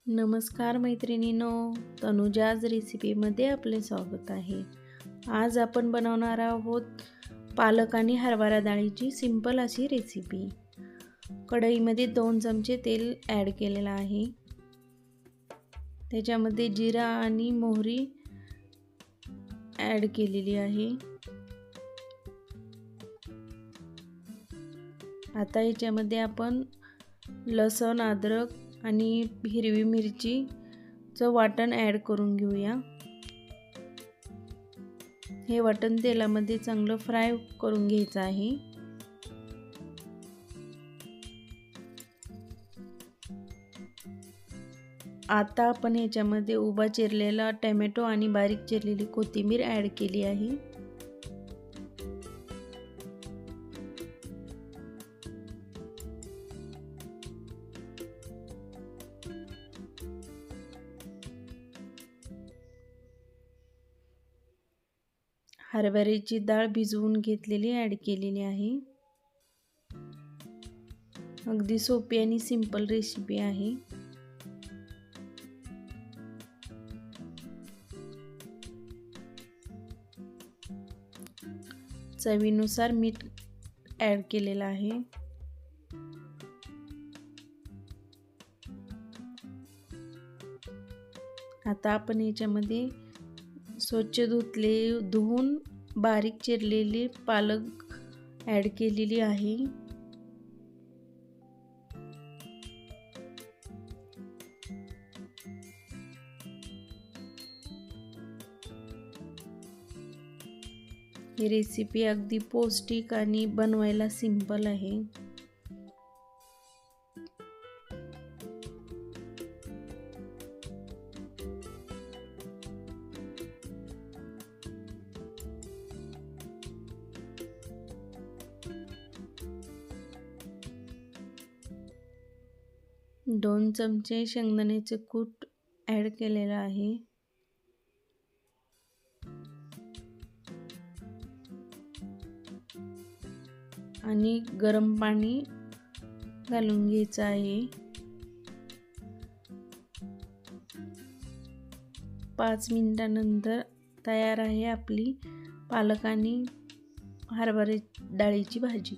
नमस्कार मैत्रिणींनो, तनुजाज रेसिपीमध्ये आपले स्वागत आहे. आज आपण बनवणार आहोत पालक आणि हरभरा डाळीची सिंपल अशी रेसिपी. कढईमध्ये 2 चमचे तेल ॲड केलेलं आहे. त्याच्यामध्ये जिरा आणि मोहरी ॲड केलेली आहे. आता याच्यामध्ये आपण लसूण, अद्रक आणि हिरवी मिरचीचं वाटण ॲड करून घेऊया. हे वाटण तेलामध्ये चांगलं फ्राय करून घ्यायचं आहे. आता आपण याच्यामध्ये उभा चिरलेला टोमॅटो आणि बारीक चिरलेली कोथिंबीर ॲड केली आहे. हरभऱ्याची डाळ भिजवून घेतलेली ॲड केलेली आहे. अगदी सोपी आणि सिंपल रेसिपी आहे. चवीनुसार मीठ ॲड केलेलं आहे. आता आपण याच्यामध्ये स्वच्छ धुवून बारीक चिरलेली पालक ॲड केलेली आहे. ही रेसिपी अगदी पौष्टिक आणि बनवायला सिंपल आहे. दोन चमचे शेंगदाण्याचे कूट ॲड केलेलं आहे. आणि गरम पाणी घालून घ्यायचं आहे. 5 मिनिटानंतर तयार आहे आपली पालक आणि हरभरा डाळीची भाजी.